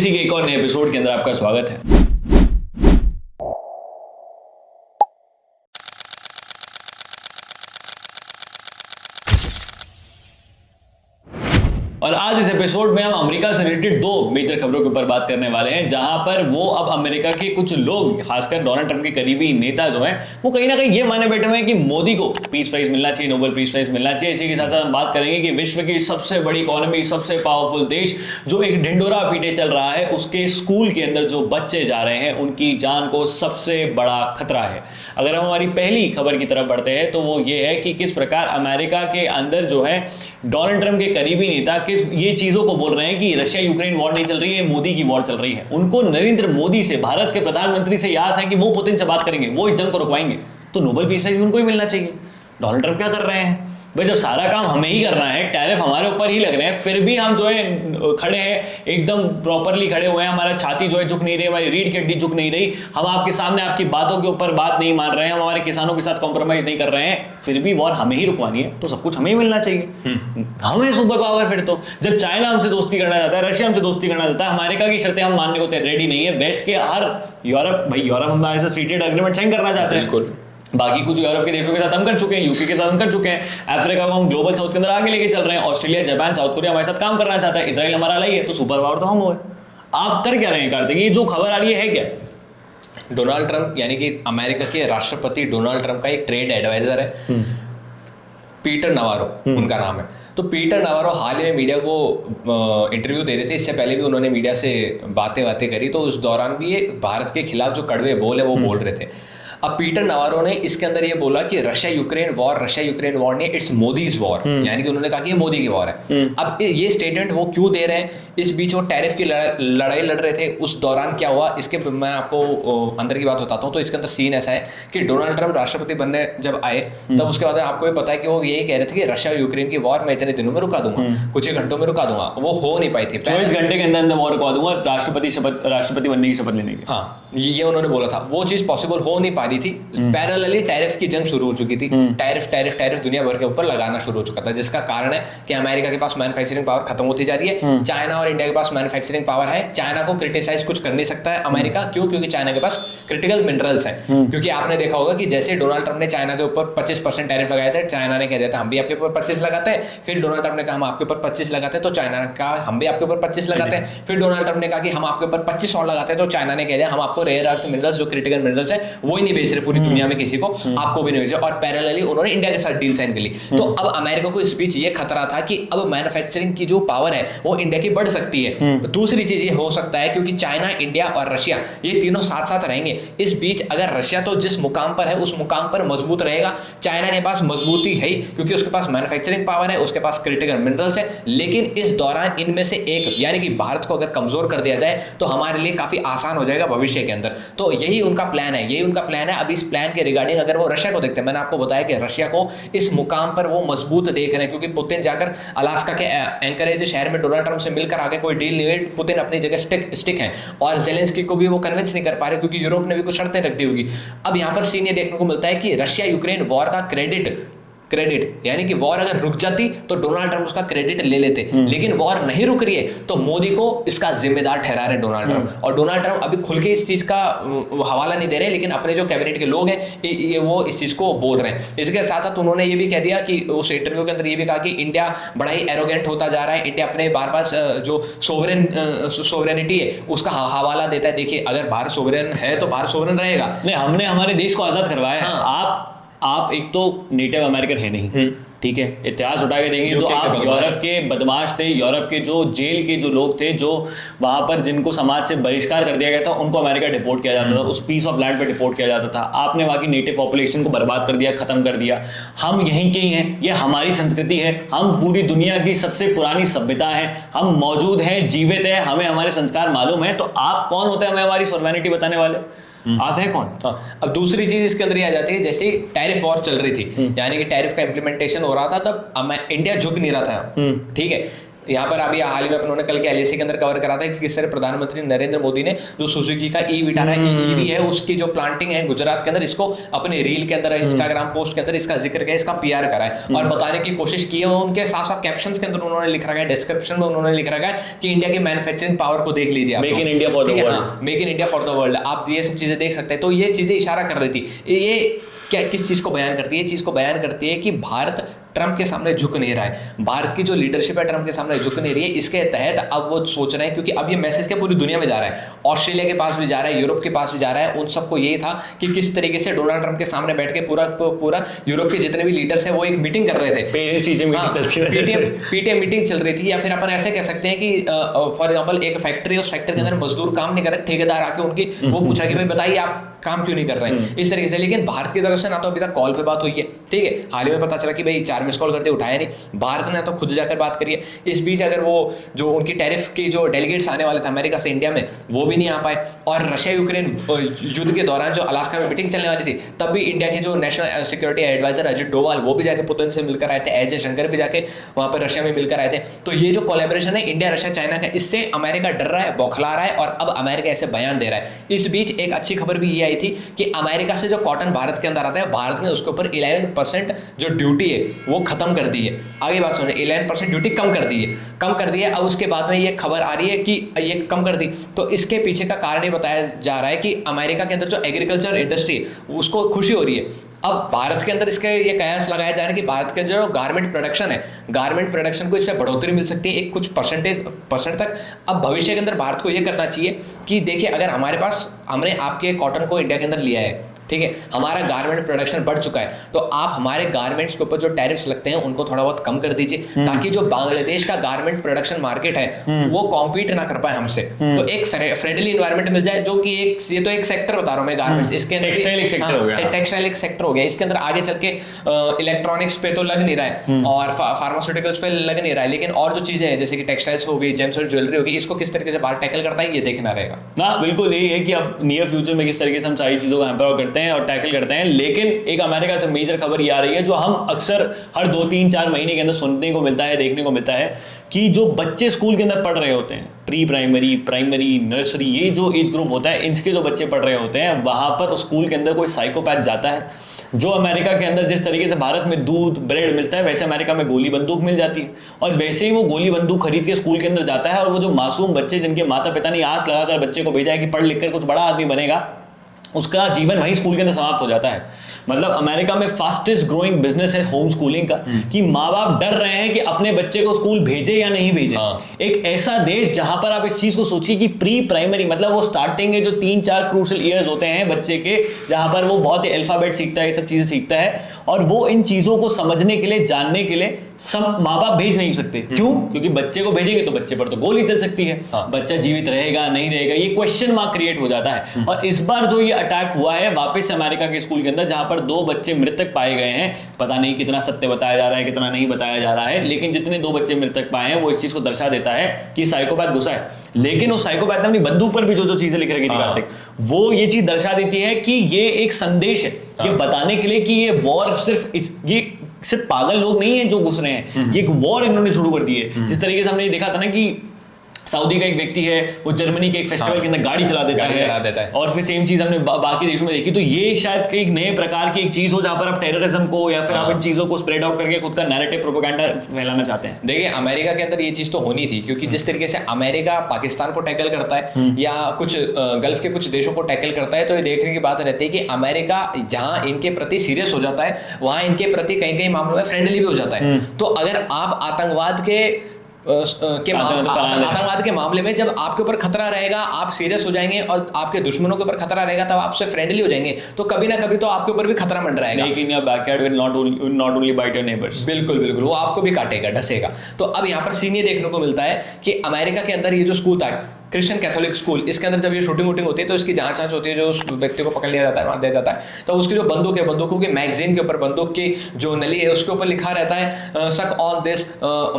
के एक और नए एपिसोड के अंदर आपका स्वागत है। और आज इस एपिसोड में हम अमेरिका से रिलेटेड दो मेजर खबरों के ऊपर बात करने वाले हैं, जहां पर वो अब अमेरिका के कुछ लोग, खासकर डोनाल्ड ट्रंप के करीबी नेता जो हैं, वो कहीं ना कहीं ये माने बैठे हुए हैं कि मोदी को पीस प्राइज मिलना चाहिए, नोबेल पीस प्राइज मिलना चाहिए। इसी के साथ साथ हम बात करेंगे कि विश्व की सबसे बड़ी इकोनॉमी, सबसे पावरफुल देश जो एक ढिंडोरा पीटे चल रहा है, उसके स्कूल के अंदर जो बच्चे जा रहे हैं उनकी जान को सबसे बड़ा खतरा है। अगर हम हमारी पहली खबर की तरफ बढ़ते हैं तो वो ये है कि किस प्रकार अमेरिका के अंदर जो है डोनाल्ड ट्रंप के करीबी नेता ये चीजों को बोल रहे हैं कि रशिया यूक्रेन वॉर नहीं चल रही है, मोदी की वॉर चल रही है। उनको नरेंद्र मोदी से, भारत के प्रधानमंत्री से आस है कि वो पुतिन से बात करेंगे, वो इस जंग को रुकवाएंगे, तो नोबेल पीस प्राइज उनको ही मिलना चाहिए। डोनाल्ड ट्रंप क्या कर रहे हैं भाई? जब सारा काम हमें ही करना है, टैरिफ हमारे ऊपर ही लग रहे हैं, फिर भी हम जो है खड़े हैं, एकदम प्रॉपरली खड़े हुए हैं, हमारा छाती जो है झुक नहीं रही, हमारी रीढ़ की हड्डी झुक नहीं रही, हम आपके सामने आपकी बातों के ऊपर बात नहीं मान रहे हैं, हम हमारे किसानों के साथ कॉम्प्रोमाइज नहीं कर रहे हैं, फिर भी वॉर हमें ही रुकवानी है, तो सब कुछ हमें ही मिलना चाहिए। हमें सुपर पावर। फिर तो जब चाइना हमसे दोस्ती करना चाहता है, रशिया हमसे दोस्ती करना चाहता है, अमेरिका की शर्तें हम मानने को रेडी नहीं है, वेस्ट के हर यूरोप हमारे साथ फ्री ट्रेड एग्रीमेंट साइन करना चाहते हैं, बिल्कुल। बाकी कुछ यूरोप के देशों के साथ हम कर चुके हैं, यूके के साथ हम कर चुके हैं, अफ्रीका को हम ग्लोबल साउथ के अंदर आगे लेके चल रहे हैं, ऑस्ट्रेलिया, जापान, साउथ कोरिया हमारे साथ काम करना चाहता है, इजराइल हमारा अलग है, तो सुपर पावर तो हम हुए। आप कर क्या रहे हैं कार्तिक? ये जो खबर आ रही है क्या? डोनाल्ड ट्रंप यानी कि अमेरिका के राष्ट्रपति डोनाल्ड ट्रंप का एक ट्रेड एडवाइजर है, पीटर नवारो उनका नाम है। तो पीटर नवारो हाल ही में मीडिया को इंटरव्यू दे रहे थे, इससे पहले भी उन्होंने मीडिया से बातें करी, तो उस दौरान भी ये भारत के खिलाफ जो कड़वे बोल है वो बोल रहे थे। अब पीटर नवारो ने इसके अंदर ये बोला कि रशिया यूक्रेन वॉर नहीं, इट्स मोदीज वॉर, यानी कि उन्होंने कहा कि ये मोदी की वॉर है। अब ये स्टेटमेंट वो क्यों दे रहे हैं? इस बीच वो टैरिफ की लड़ाई लड़ रहे थे, उस दौरान क्या हुआ इसके मैं आपको अंदर की बात बताता हूँ। तो इसके अंदर सीन ऐसा है कि डोनाल्ड ट्रंप राष्ट्रपति बनने जब आए तब उसके बाद आपको ये पता है कि वो यही कह रहे थे कि रशिया यूक्रेन की वॉर मैं इतने दिनों में रुका दूंगा, कुछ ही घंटों में रुका दूंगा। वो हो नहीं पाई थी, 24 घंटे के अंदर वॉर रुका दूंगा, राष्ट्रपति बनने की शपथ लेने की। हाँ, ये उन्होंने बोला था, वो चीज पॉसिबल हो नहीं पा रही थी। पैरेलली टैरिफ की जंग शुरू हो चुकी थी, टैरिफ दुनिया भर के ऊपर लगाना शुरू हो चुका था, जिसका कारण है कि अमेरिका के पास मैन्युफैक्चरिंग पावर खत्म होती जा रही है। चाइना और इंडिया के पास मैन्युफैक्चरिंग पावर है, चाइना को क्रिटिसाइज कुछ कर नहीं सकता है अमेरिका। क्यों? क्योंकि चाइना के पास क्रिटिकल मिनरल्स हैं। क्योंकि आपने देखा होगा कि जैसे डोनाल्ड ट्रंप ने चाइना के ऊपर 25% टैरिफ लगाए थे, चाइना ने कह दिया था हम भी आपके ऊपर 25 लगाते हैं, फिर डोनाल्ड ट्रंप ने कहा हम आपके ऊपर 25 लगाते हैं, तो चाइना ने कहा हम भी आपके ऊपर 25 लगाते हैं, फिर डोनाल्ड ट्रंप ने कहा कि हम आपके ऊपर 25 और लगाते हैं, तो चाइना ने कह दिया हम आपको रेयर अर्थ मिनरल्स जो क्रिटिकल मिनरल्स है वो ही नहीं बेच रहे पूरी दुनिया में किसी को, आपको भी नहीं बेच रहे। और पैरेलली उन्होंने इंडिया के साथ डील साइन कर ली। तो अब अमेरिका को इस बीच ये खतरा था कि अब मैन्युफैक्चरिंग की जो पावर है वो इंडिया की बढ़ सकती है। दूसरी चीज ये हो सकता है क्योंकि चाइना, इंडिया और रशिया ये तीनों साथ साथ रहेंगे। इस बीच अगर रशिया तो जिस मुकाम पर है उस मुकाम पर मजबूत रहेगा, चाइना के पास मजबूती है क्योंकि उसके पास मैन्युफैक्चरिंग पावर है, उसके पास क्रिटिकल मिनरल्स है। लेकिन इस दौरान इनमें से एक यानी कि भारत को अगर कमजोर कर दिया जाए तो हमारे लिए काफी आसान हो जाएगा भविष्य के अंदर। तो यही उनका प्लान है, अब इस प्लान के रिगार्डिंग अगर वो रशिया को देखते हैं, मैंने आपको बताया कि रशिया को इस मुकाम पर वो मजबूत देख रहे हैं क्योंकि पुतिन जाकर अलास्का के एंकरेज शहर में डोनाल्ड ट्रंप से मिलकर आगे कोई डील नहीं हुई। पुतिन अपनी जगह स्टिक है और जेलेंस्की को भी वो कन्विंस नहीं कर पा रहे क्योंकि यूरोप ने भी कुछ शर्तें रख दी होगी। अब यहां पर सीन ये देखने को मिलता है कि रशिया यूक्रेन वॉर का क्रेडिट यानी कि वॉर अगर रुक जाती तो डोनाल्ड ट्रंप उसका क्रेडिट ले लेते, लेकिन वॉर नहीं रुक रही है तो मोदी को इसका जिम्मेदार ठहरा रहे डोनाल्ड ट्रंप। और डोनाल्ड ट्रंप अभी खुल के इस चीज का हवाला नहीं दे रहे, लेकिन अपने जो कैबिनेट के लोग हैं ये वो इस चीज को बोल रहे हैं। इसके साथ साथ उन्होंने ये भी कह दिया कि उस इंटरव्यू के अंदर ये भी कहा कि इंडिया बड़ा ही एरोगेंट होता जा रहा है, इंडिया अपने बार जो सोवरेनिटी है उसका हवाला देता है। देखिए अगर भारत सोवरेन है तो भारत सोवरेन रहेगा। नहीं, हमने हमारे देश को आजाद करवाया है। आप एक तो नेटिव अमेरिकन है नहीं, ठीक है, इतिहास उठा के देंगे तो आप यूरोप के बदमाश थे, यूरोप के जो जेल के जो लोग थे, जो वहां पर जिनको समाज से बहिष्कार कर दिया गया था उनको अमेरिका डिपोर्ट किया जाता था, उस पीस ऑफ लैंड पे डिपोर्ट किया जाता था। आपने वहां की नेटिव पॉपुलेशन को बर्बाद कर दिया, खत्म कर दिया। हम यहीं के ही हैं, ये हमारी संस्कृति है, हम पूरी दुनिया की सबसे पुरानी सभ्यता है, हम मौजूद हैं, जीवित है, हमें हमारे संस्कार मालूम है। तो आप कौन होते हैं हमें हमारी सॉवर्निटी बताने वाले? आप है कौन? अब दूसरी चीज इसके अंदर आ जाती है, जैसे टैरिफ वॉर चल रही थी, यानी कि टैरिफ का इंप्लीमेंटेशन हो रहा था, तब इंडिया झुक नहीं रहा था, ठीक है। यहाँ पर अभी हाल ही में उन्होंने कल के एलएसी के अंदर कवर करा था कि किस तरह प्रधानमंत्री नरेंद्र मोदी ने जो सुजुकी का ई विटारा ईवी है उसकी जो प्लांटिंग है गुजरात के अंदर, इसको अपने रील के अंदर, इंस्टाग्राम पोस्ट के अंदर इसका जिक्र किया, इसका पीआर करा है और बताने की कोशिश की है। उनके साथ साथ कैप्शंस के अंदर उन्होंने लिख रखा है, डिस्क्रिप्शन में उन्होंने लिख रखा है कि इंडिया की मैन्युफैक्चरिंग पावर को देख लीजिए, make in India for the world, make in India for the world, आप ये सब चीजें देख सकते हैं। तो ये चीजें इशारा कर रही थी। ये क्या किस चीज को बयान करती है? चीज को बयान करती है कि भारत ट्रंप के सामने झुक नहीं रहा है, भारत की जो लीडरशिप है ट्रंप के सामने झुक नहीं रही है। इसके तहत अब वो सोच रहे हैं, क्योंकि अब ये मैसेज क्या पूरी दुनिया में जा रहा है, ऑस्ट्रेलिया के पास भी जा रहा है, यूरोप के पास भी जा रहा है, उन सबको यही था कि किस तरीके से डोनाल्ड ट्रंप के सामने बैठ के पूरा यूरोप के जितने भी लीडर्स हैं वो एक मीटिंग कर रहे थे, पीटीएम मीटिंग चल रही थी। या फिर अपन ऐसे कह सकते हैं कि फॉर एग्जाम्पल एक फैक्ट्री, उस फैक्ट्री के अंदर मजदूर काम नहीं कर रहे, ठेकेदार आके उनकी वो पूछा कि भाई बताइए आप काम क्यों नहीं कर रहे हैं, इस तरीके से। लेकिन भारत की तरफ से ना तो अभी तक कॉल पे बात हुई है, ठीक है, हाल ही में पता चला कि भाई 4 मिस कॉल करते उठाया नहीं, भारत ने तो खुद जाकर बात करी है। इस बीच अगर वो जो उनकी टैरिफ की जो डेलीगेट्स आने वाले थे अमेरिका से इंडिया में, वो भी नहीं आ पाए। और रशिया यूक्रेन युद्ध के दौरान जो अलास्का में मीटिंग चलने वाली थी, तब भी इंडिया के जो national security adviser Ajit Doval वो भी जाके पुतिन से मिलकर आए थे, एस जयशंकर भी जाके वहां पर रशिया में मिलकर आए थे। तो ये जो कोलैबोरेशन है इंडिया रशिया चाइना का, इससे अमेरिका डर रहा है, बौखला रहा है और अब अमेरिका ऐसे बयान दे रहा है। इस बीच एक अच्छी खबर भी ये आई थी कि अमेरिका से जो कॉटन भारत के अंदर आता है, भारत ने उसके ऊपर 11% जो ड्यूटी है वो खत्म कर दी है। आगे बात सुनिए, 11% ड्यूटी कम कर दी है। अब उसके बाद में ये खबर आ रही है कि ये कम कर दी, तो इसके पीछे का कारण ये बताया जा रहा है कि अमेरिका के अंदर जो एग्रीकल्चर इंडस्ट्री है उसको खुशी हो रही है। अब भारत के अंदर इसके ये कयास लगाया जा रहा है कि भारत के जो गारमेंट प्रोडक्शन है, गारमेंट प्रोडक्शन को इससे बढ़ोतरी मिल सकती है एक कुछ परसेंट तक। अब भविष्य के अंदर भारत को ये करना चाहिए कि देखिए, अगर हमारे पास हमने आपके कॉटन को इंडिया के अंदर लिया है, ठीक है, हमारा गारमेंट प्रोडक्शन बढ़ चुका है, तो आप हमारे गारमेंट्स के ऊपर जो टैरिफ्स लगते हैं उनको थोड़ा बहुत कम कर दीजिए, ताकि जो बांग्लादेश का गारमेंट प्रोडक्शन मार्केट है वो कॉम्पीट ना कर पाए हमसे। तो एक फ्रेंडली इन्वायरमेंट मिल जाए, जो कि ये तो एक सेक्टर बता रहा हूं मैं, गारमेंट्स, इसके अंदर टेक्सटाइल एक सेक्टर हो गया, इसके अंदर आगे चल के इलेक्ट्रॉनिक्स पे तो लग नहीं रहा है और फार्मास्यूटिकल्स पे लग नहीं रहा है, लेकिन और जो चीजें हैं जैसे कि टेक्सटाइल्स हो गई, जेम्स और ज्वेलरी होगी, इसको किस तरीके से बाहर टैकल करता है ये देखना रहेगा। ना बिल्कुल यही है कि अब नियर फ्यूचर में किस तरीके से हम सारी चीजों को एम्पावर करते हैं और टैकल करते हैं। लेकिन एक अमेरिका से मेजर खबर ये आ रही है जो हम अक्सर हर 2-3-4 महीने के अंदर सुनने को मिलता है, देखने को मिलता है कि जो बच्चे स्कूल के अंदर पढ़ रहे होते हैं, प्री प्राइमरी, नर्सरी, ये जो एज ग्रुप होता है, इनके जो बच्चे पढ़ रहे होते हैं, वहां पर स्कूल के अंदर कोई साइकोपैथ जाता है। जो अमेरिका के अंदर जिस तरीके से भारत में दूध ब्रेड मिलता है, वैसे अमेरिका में गोली बंदूक मिल जाती है, और वैसे ही वो गोली बंदूक खरीद के स्कूल के अंदर जाता है। और वो जो मासूम बच्चे जिनके माता पिता ने आस लगाकर बच्चे को भेजा है कि पढ़ लिख कर कुछ बड़ा आदमी बनेगा, उसका जीवन वहीं स्कूल के अंदर समाप्त हो जाता है। मतलब अमेरिका में फास्टेस्ट ग्रोइंग बिजनेस है होम स्कूलिंग का, कि माँ बाप डर रहे हैं कि अपने बच्चे को स्कूल भेजे या नहीं भेजे। एक ऐसा देश जहां पर आप इस चीज को सोचिए कि प्री प्राइमरी मतलब वो स्टार्टिंग के जो 3-4 क्रूशियल ईयर्स होते हैं बच्चे के, जहां पर वो बहुत ही अल्फाबेट सीखता है, ये सब चीजें सीखता है, और वो इन चीजों को समझने के लिए, जानने के लिए सब माँ बाप भेज नहीं सकते। क्यों? क्योंकि बच्चे को भेजेंगे तो बच्चे पर तो गोली चल सकती है, बच्चा जीवित रहेगा नहीं रहेगा, ये क्वेश्चन मार्क क्रिएट हो जाता है। और इस बार जो ये अटैक हुआ है वापस से अमेरिका के स्कूल के अंदर, जहां पर 2 बच्चे मृतक पाए गए हैं, पता नहीं कितना सत्य बताया जा रहा है, कितना नहीं बताया जा रहा है, लेकिन जितने 2 बच्चे मृतक पाए हैं वो इस चीज को दर्शा देता है कि साइकोपैथ घुसा है। लेकिन उस साइकोपैथ ने अपनी बंदूक पर भी जो चीजें लिख रखी थी कार्तिक, वो ये चीज दर्शा देती है कि ये एक संदेश है, ये बताने के लिए कि ये वॉर सिर्फ पागल लोग नहीं है जो घुस रहे हैं, ये एक वॉर इन्होंने शुरू कर दी है। जिस तरीके से हमने देखा था ना कि सऊदी का एक व्यक्ति है, वो जर्मनी के एक फेस्टिवल के अंदर गाड़ी चला देता है, और फिर सेम चीज हमने बाकी देशों में देखी। तो ये शायद एक नए प्रकार की एक चीज हो जहां पर आप टेररिज्म को या फिर आप इन चीजों को स्प्रेड आउट करके खुद का नैरेटिव प्रोपेगेंडा फैलाना चाहते हैं। देखिए, अमेरिका के अंदर ये चीज तो होनी थी, क्योंकि जिस तरीके से अमेरिका पाकिस्तान को टैकल करता है या कुछ गल्फ के कुछ देशों को टैकल करता है, तो ये देखने की बात रहती है कि अमेरिका जहां इनके प्रति सीरियस हो जाता है, वहां इनके प्रति कई कई मामलों में फ्रेंडली भी हो जाता है। तो अगर आप आतंकवाद के मामले में जब आपके ऊपर खतरा रहेगा, आप सीरियस हो जाएंगे और आपके दुश्मनों के ऊपर खतरा रहेगा, तब आपसे फ्रेंडली हो जाएंगे, तो कभी ना कभी तो आपके ऊपर भी खतरा मंडराएगा। लेकिन your backyard will not only bite your neighbours. बिल्कुल बिल्कुल, वो आपको भी काटेगा, डसेगा। तो अब यहाँ पर सीन ये देखने को मिलता है कि अमेरिका के अंदर ये जो स्कूल था, क्रिश्चियन कैथोलिक स्कूल, इसके अंदर जब ये शूटिंग वूटिंग होती है तो इसकी जांच होती है, जो उस व्यक्ति को पकड़ लिया जाता है, मार दिया जाता है, तो उसकी जो बंदूक है, बंदूकों के मैगजीन के ऊपर, बंदूक की जो नली है उसके ऊपर लिखा रहता है सक ऑन दिस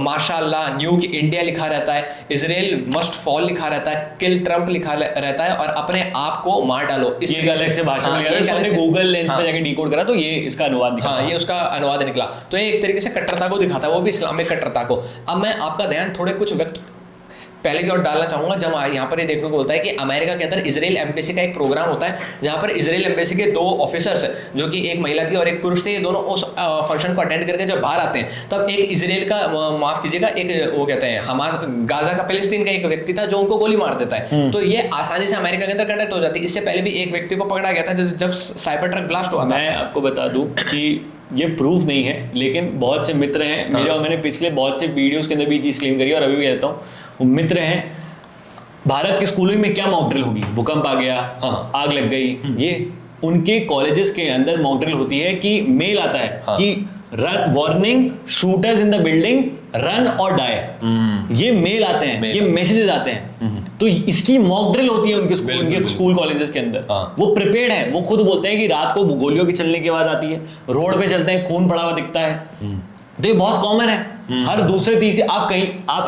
माशाअल्लाह न्यू इंडिया लिखा रहता है, इजराइल मस्ट फॉल लिखा रहता है, किल ट्रंप लिखा रहता है, और अपने आप को मार डालो। ये एक अलग से भाषा में लिखा है, गूगल लेंस पे जाके डिकोड करा तो ये इसका अनुवाद निकला। हाँ, ये उसका अनुवाद निकला। तो ये एक तरीके से कट्टरता को दिखाता है, वो भी इस्लामिक कट्टरता को। अब मैं आपका ध्यान थोड़े कुछ वक्त पहले की ओर डालना चाहूंगा, जब यहाँ पर ये देखने को बोलता है कि अमेरिका के अंदर इजराइल एम्बेसी का एक प्रोग्राम होता है, जहाँ पर इजराइल एम्बेसी के 2 ऑफिसर्स, जो कि एक महिला थी और एक पुरुष थे, ये दोनों उस फंक्शन को अटेंड करके जब बाहर आते हैं, तब एक इजराइल का, माफ कीजिएगा, एक वो कहते हैं हमास, गाजा का, फिलिस्तीन का एक व्यक्ति था जो उनको गोली मार देता है। तो ये आसानी से अमेरिका के अंदर कंडक्ट हो जाती है। इससे पहले भी एक व्यक्ति को पकड़ा गया था जब साइबर ट्रक ब्लास्ट हुआ था। मैं आपको बता दूं कि ये प्रूफ नहीं है, लेकिन बहुत से मित्र हैं मेरे, और मैंने पिछले बहुत से वीडियोस के अंदर भी चीज क्लेम करी है और अभी भी कहता हूँ, वो मित्र हैं, भारत के स्कूलों में क्या मॉक ड्रिल होगी, भूकंप आ गया, आग लग गई, ये उनके कॉलेजेस के अंदर मॉक ड्रिल होती है कि मेल आता है कि run warning, shooters in the building, run और डाई, ये मेल आते हैं, ये मैसेजेस आते हैं। तो इसकी मॉक ड्रिल होती है उनके स्कूल कॉलेजेस के अंदर। वो प्रिपेयर्ड है, वो खुद बोलते हैं कि रात को गोलियों की चलने की आवाज आती है, रोड पे चलते हैं, खून पड़ा हुआ दिखता है। तो ये बहुत कॉमन है, हर दूसरे तीसरे, आप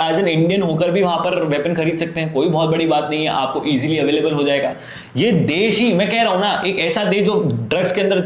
एज एन इंडियन होकर भी वहां पर वेपन खरीद सकते हैं, कोई बहुत बड़ी बात नहीं है, आपको इजीली अवेलेबल हो जाएगा। ये देश ही, मैं कह रहा हूं ना, एक ऐसा देश जो ड्रग्स के अंदर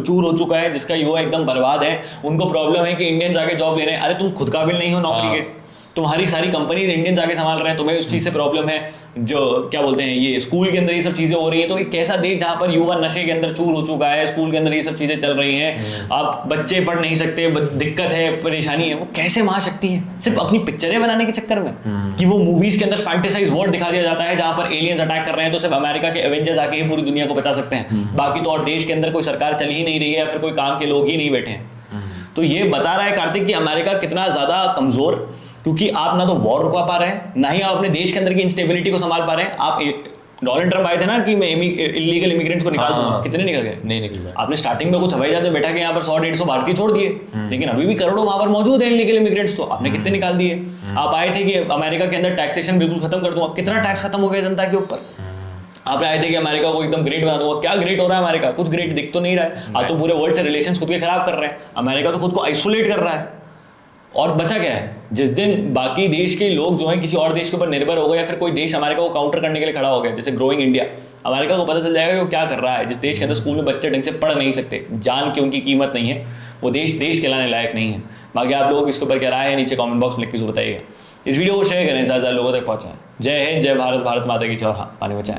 चूर हो चुका है, जिसका युवा एकदम बर्बाद है, उनको प्रॉब्लम है कि इंडियंस आके जॉब ले रहे हैं। अरे तुम खुद काबिल नहीं हो नौकरी के, तुम्हारी सारी कंपनीज इंडियंस आके संभाल रहे हैं, तुम्हें उस चीज से प्रॉब्लम है, जो क्या बोलते हैं, ये स्कूल के अंदर ये सब चीजें हो रही है। तो एक कैसा देश जहां पर युवा नशे के अंदर चूर हो चुका है, स्कूल के अंदर ये सब चीजें चल रही हैं, आप बच्चे पढ़ नहीं सकते, दिक्कत है, परेशानी है, वो कैसे महाशक्ति है सिर्फ अपनी पिक्चरें बनाने के चक्कर में, कि वो मूवीज के अंदर फैंटेसाइज वर्ल्ड दिखा दिया जाता है जहां पर एलियंस अटैक कर रहे हैं तो सिर्फ अमेरिका के एवेंजर्स आके ही पूरी दुनिया को बचा सकते हैं, बाकी तो और देश के अंदर कोई सरकार चल ही नहीं रही है या फिर कोई काम के लोग ही नहीं बैठे हैं। तो ये बता रहा है कार्तिक कि अमेरिका कितना ज्यादा कमजोर, क्योंकि आप ना तो वॉर रुकवा पा रहे हैं, ना ही आप अपने देश के अंदर की इंस्टेबिलिटी को संभाल पा रहे हैं। आप डोनाल्ड ट्रंप आए थे ना कि मैं इलीगल इमिग्रेंट्स को निकाल दूंगा, कितने निकल गए? नहीं निकल गए। आपने स्टार्टिंग में कुछ हवाई जहाज में बैठा के यहाँ पर 100-150 भारतीय छोड़ दिए, लेकिन अभी भी करोड़ों वहां पर मौजूद है इलीगल इमिग्रेंट्स, तो आपने कितने निकाल दिए? आप आए थे कि अमेरिका के अंदर टैक्सेशन बिल्कुल खत्म कर दूंगा, कितना टैक्स खत्म हो गया जनता के ऊपर? आप आए थे कि अमेरिका को एकदम ग्रेट बना दूंगा, क्या ग्रेट हो रहा है अमेरिका? कुछ ग्रेट दिख तो नहीं रहा है। आप तो पूरे वर्ल्ड से रिलेशंस खुद के खराब कर रहे हैं, अमेरिका तो खुद को आइसोलेट कर रहा है। और बचा क्या है? जिस दिन बाकी देश के लोग जो हैं किसी और देश के ऊपर निर्भर हो गए, या फिर कोई देश अमेरिका को काउंटर करने के लिए खड़ा हो गया, जैसे ग्रोइंग इंडिया, अमेरिका को पता चल जाएगा कि वो क्या कर रहा है। जिस देश के अंदर स्कूल में बच्चे ढंग से पढ़ नहीं सकते, जान की उनकी कीमत नहीं है, वो देश कहलाने लायक नहीं है। बाकी आप लोग इसके ऊपर क्या राय है नीचे कमेंट बॉक्स में लिख के बताइएगा। इस वीडियो को शेयर करें, ज़्यादा लोगों तक पहुँचाएं। जय हिंद, जय भारत, भारत माता की जय, और हाँ, पानी बचाएं।